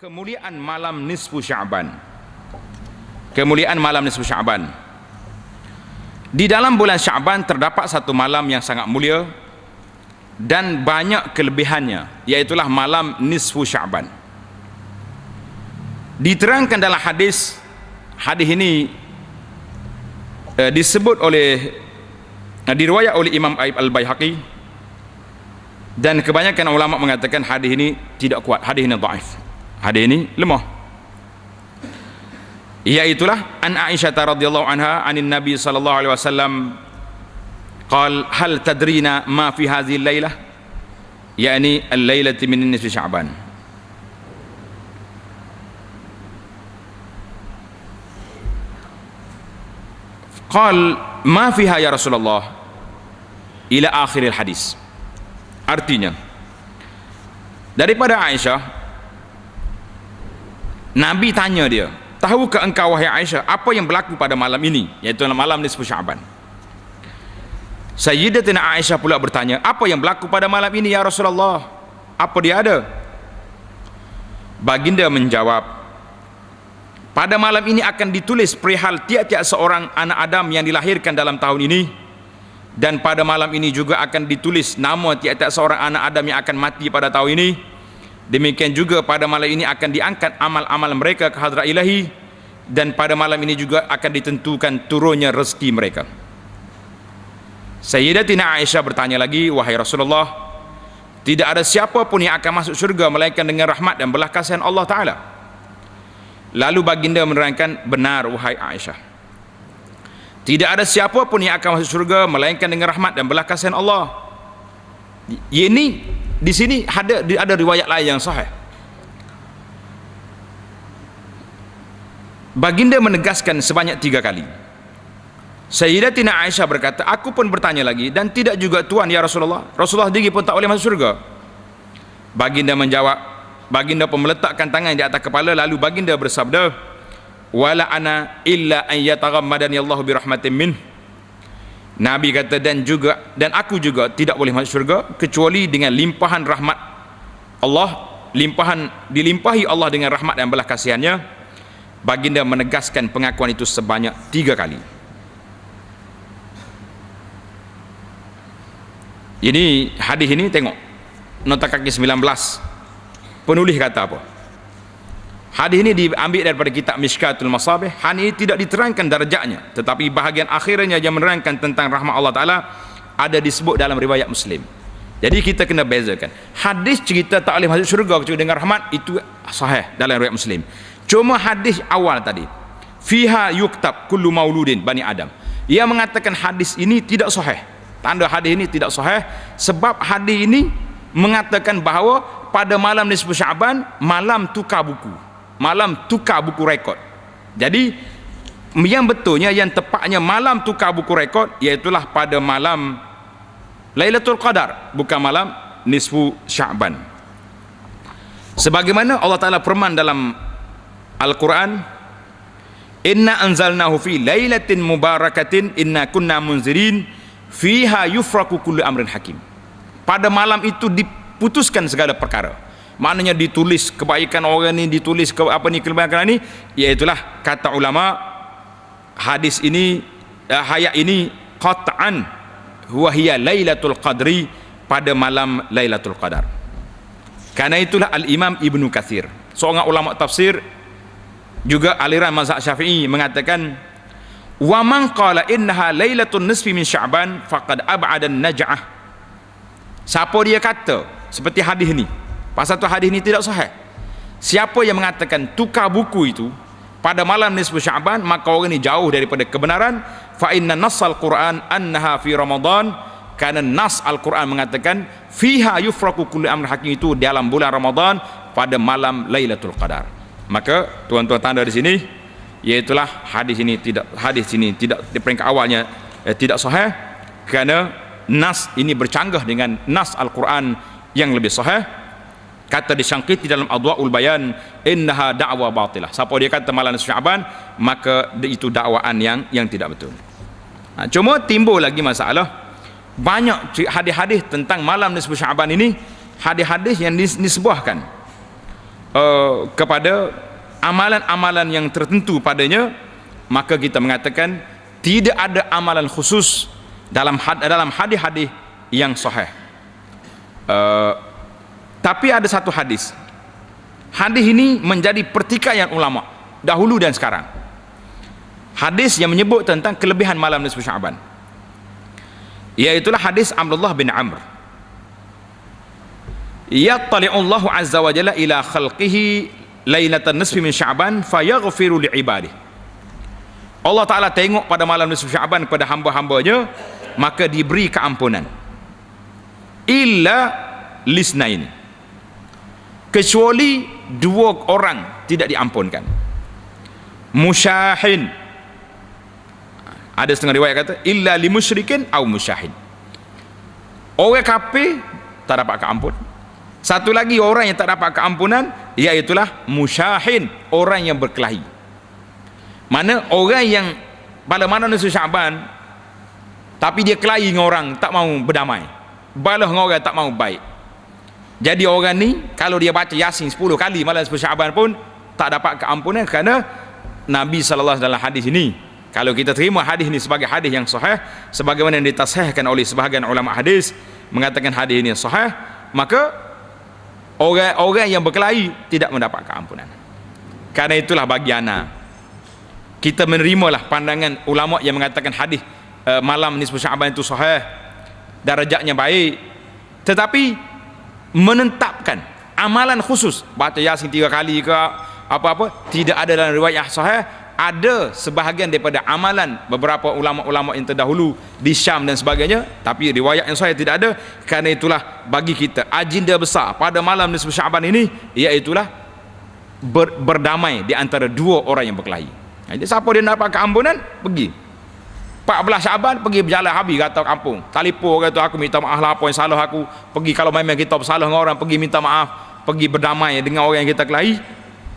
Kemuliaan malam nisfu Sya'ban. Kemuliaan malam nisfu Sya'ban. Di dalam bulan Sya'ban terdapat satu malam yang sangat mulia dan banyak kelebihannya, iaitulah malam nisfu Sya'ban. Diterangkan dalam hadis ini disebut oleh diriwayat oleh Imam Al-Baihaqi, dan kebanyakan ulama mengatakan hadis ini tidak kuat, hadis ini dhaif, hadis ini lemah. Iaitulah an Aisyah radhiyallahu anha anin Nabi sallallahu alaihi wasallam qal hal tadrina ma fi hadhihi al-lailah, yakni al-lailati min nisfi Sya'ban. Qal ma fiha ya Rasulullah ila akhir hadis. Artinya daripada Aisyah, Nabi tanya dia, tahukah engkau wahai Aisyah apa yang berlaku pada malam ini, iaitu malam nisfu Sya'ban? Sayyidatina Aisyah pula bertanya, apa yang berlaku pada malam ini ya Rasulullah, apa dia ada? Baginda menjawab, pada malam ini akan ditulis perihal tiap-tiap seorang anak Adam yang dilahirkan dalam tahun ini, dan pada malam ini juga akan ditulis nama tiap-tiap seorang anak Adam yang akan mati pada tahun ini. Demikian juga pada malam ini akan diangkat amal-amal mereka ke hadrat ilahi, dan pada malam ini juga akan ditentukan turunnya rezeki mereka. Sayyidatina Aisyah bertanya lagi, wahai Rasulullah, tidak ada siapa pun yang akan masuk syurga melainkan dengan rahmat dan belas kasihan Allah Ta'ala. Lalu baginda menerangkan, benar wahai Aisyah, tidak ada siapa pun yang akan masuk syurga melainkan dengan rahmat dan belas kasihan Allah. Ini di sini ada riwayat lain yang sahih. Baginda menegaskan sebanyak 3 kali. Sayyidatina Aisyah berkata, aku pun bertanya lagi, dan tidak juga Tuhan ya Rasulullah, Rasulullah sendiri pun tak boleh masuk syurga. Baginda menjawab, baginda pun meletakkan tangan di atas kepala, lalu baginda bersabda, wala ana illa an yataghammadani Allah bi rahmatin min. Nabi kata, dan aku juga tidak boleh masuk syurga kecuali dengan limpahan rahmat Allah, dilimpahi Allah dengan rahmat dan belas kasihannya. Baginda menegaskan pengakuan itu sebanyak 3 kali. Ini hadis ini, tengok nota kaki 19, penulis kata apa. Hadis ini diambil daripada kitab Mishkatul Masabih. Hadis ini tidak diterangkan darjatnya, tetapi bahagian akhirnya yang menerangkan tentang rahmat Allah Ta'ala ada disebut dalam riwayat Muslim. Jadi kita kena bezakan. Hadis cerita tak boleh masuk syurga kecuali dengan rahmat, itu sahih dalam riwayat Muslim. Cuma hadis awal tadi, fiha yuktab kullu mauludin bani Adam, ia mengatakan hadis ini tidak sahih. Tanda hadis ini tidak sahih sebab hadis ini mengatakan bahawa pada malam nisfu Sya'ban, malam tukar buku, malam tukar buku rekod. Jadi yang betulnya, yang tepatnya malam tukar buku rekod, iaitulah pada malam Lailatul Qadar, bukan malam nisfu Sya'ban. Sebagaimana Allah Ta'ala firman dalam Al-Quran, inna anzalnahu fi lailatin mubarakatin inna kunna munzirin fiha yufraku kullu amrin hakim. Pada malam itu diputuskan segala perkara. Maknanya ditulis kebaikan orang ni, ditulis kelebihan ni. Iaitulah kata ulama, hadis ini, hayat ini qat'an huwa hiya lailatul qadri, pada malam Lailatul Qadar. Karena itulah Al-Imam Ibnu Katsir, seorang ulama tafsir juga aliran mazhab Syafi'i, mengatakan, wa man qala innaha lailatun nisfi min Sya'ban faqad ab'ada an-naj'ah. Siapa dia kata seperti hadis ni, pasal tu hadis ni tidak sahih, siapa yang mengatakan tukar buku itu pada malam nisfu Sya'ban, maka orang ni jauh daripada kebenaran. Fa inna nassal Quran annaha fi Ramadan, karena nas Al-Quran mengatakan fiha yufraku kullu amrin hakim, itu dalam bulan Ramadan pada malam Lailatul Qadar. Maka tuan-tuan tanda di sini, iaitulah hadis ini tidak di peringkat awalnya tidak sahih, kerana nas ini bercanggah dengan nas Al-Quran yang lebih sahih. Kata Disyangkiti dalam Adwa'ul Bayan, innaha da'wa batilah. Siapa dia kata malam nisfu Sya'ban, maka itu dakwaan yang tidak betul. Cuma timbul lagi masalah, banyak hadis-hadis tentang malam nisfu Sya'ban ini, hadis-hadis yang disebutkan kepada amalan-amalan yang tertentu padanya, maka kita mengatakan tidak ada amalan khusus dalam hadis-hadis yang sahih. Tapi ada satu hadis ini menjadi pertikaian ulama dahulu dan sekarang. Hadis yang menyebut tentang kelebihan malam nisfu Sya'ban, iaitulah hadis Abdullah bin Amr. Yattali'ullahu azza wa jalla ila khalqihi lailatan nisfi min Sya'ban fayaghfiru li'ibadihi. Allah Ta'ala tengok pada malam nisfu Sya'ban kepada hamba-hambanya, maka diberi keampunan. Illa lisnain, kecuali dua orang tidak diampunkan. Musyahin, ada setengah riwayat kata illa limusyrikin au musyahin, orang kafir tak dapat keampun. Satu lagi orang yang tak dapat keampunan, iaitulah musyahin, orang yang berkelahi. Mana orang yang pada mana nisfu Sya'ban tapi dia kelahi dengan orang, tak mau berdamai, balah dengan orang tak mau baik. Jadi orang ni kalau dia baca Yasin 10 kali malam nisfu Sya'ban pun tak dapat keampunan, kerana Nabi sallallahu alaihi wasallam dalam hadis ini, kalau kita terima hadis ini sebagai hadis yang sahih, sebagaimana yang ditasahihkan oleh sebahagian ulama hadis mengatakan hadis ini sahih, maka orang-orang yang berkelahi tidak mendapat keampunan. Karena itulah bagi ana, kita menerimalah pandangan ulama yang mengatakan hadis malam nisfu Sya'ban itu sahih, darajatnya baik, tetapi menetapkan amalan khusus baca Yasin 3 kali ke apa-apa tidak ada dalam riwayat sahih. Ada sebahagian daripada amalan beberapa ulama-ulama yang terdahulu di Syam dan sebagainya, tapi riwayat yang sahih tidak ada. Kerana itulah bagi kita agenda besar pada malam nisfu Sya'ban ini, iaitulah berdamai di antara dua orang yang berkelahi. Jadi siapa dia dapat keampunan, pergi 14 Sya'ban pergi berjalan habis kata kampung, telefon kata aku minta maaf lah apa yang salah aku, pergi kalau memang kita bersalah dengan orang, pergi minta maaf, pergi berdamai dengan orang yang kita kelahi,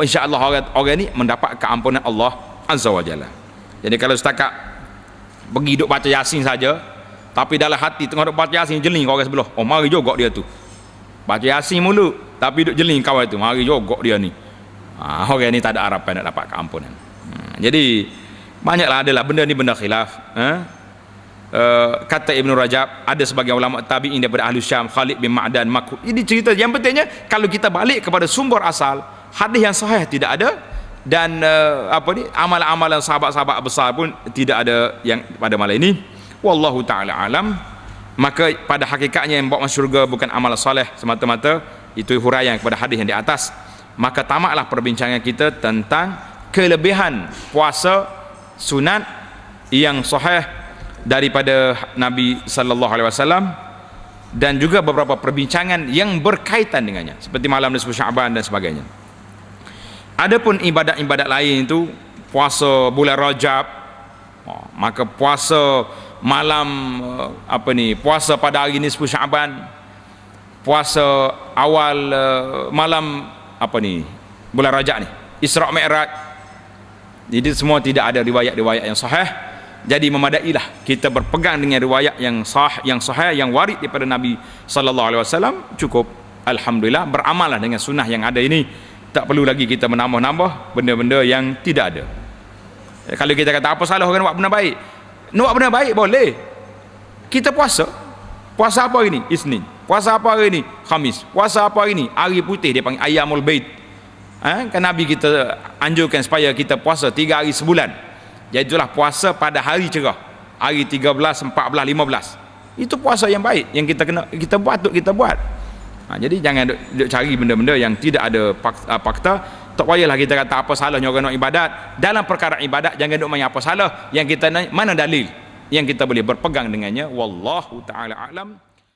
insya-Allah orang ni mendapat keampunan Allah Azza wa Jalla. Jadi kalau setakat pergi duk baca Yasin saja, tapi dalam hati tengah duk baca Yasin jeling orang sebelah, oh mari juga dia tu baca Yasin mulu tapi duk jeling kawan tu, mari juga dia ni, orang ni tak ada harapan nak dapat keampunan. Jadi banyaklah adalah benda ni benda khilaf. Kata Ibn Rajab, ada sebagian ulama tabi'in daripada ahli Syam, Khalid bin Ma'dan, Makhluk. Ini cerita yang pentingnya kalau kita balik kepada sumber asal, hadis yang sahih tidak ada, dan amalan-amalan sahabat-sahabat besar pun tidak ada yang pada malam ini. Wallahu ta'ala alam. Maka pada hakikatnya yang bawa masuk syurga bukan amal soleh semata-mata, itu huraian kepada hadis yang di atas. Maka tamatlah perbincangan kita tentang kelebihan puasa sunat yang sahih daripada Nabi sallallahu alaihi wasallam, dan juga beberapa perbincangan yang berkaitan dengannya seperti malam nisfu Sya'ban dan sebagainya. Adapun ibadat-ibadat lain itu puasa bulan Rajab, maka puasa malam puasa pada hari nisfu Sya'ban, puasa awal malam bulan Rajab ni, Isra' Mi'raj. Jadi semua tidak ada riwayat-riwayat yang sahih. Jadi memadailah kita berpegang dengan riwayat yang sahih yang warid daripada Nabi sallallahu alaihi wasallam, cukup. Alhamdulillah, beramalah dengan sunnah yang ada ini. Tak perlu lagi kita menambah-nambah benda-benda yang tidak ada. Kalau kita kata apa salah orang buat benda baik, nak buat benda baik boleh. Kita puasa apa hari ni? Isnin. Puasa apa hari ni? Khamis. Puasa apa hari ni? Hari putih, dia panggil Ayyamul Bait. Kan Nabi kita anjurkan supaya kita puasa 3 hari sebulan. Jadi itulah puasa pada hari cerah, hari 13, 14, 15. Itu puasa yang baik yang kita buat. Jadi jangan duk cari benda-benda yang tidak ada fakta. Tak payahlah kita kata apa salahnya orang nak ibadat. Dalam perkara ibadat jangan duk main apa salah, yang kita mana dalil yang kita boleh berpegang dengannya. Wallahu taala alam.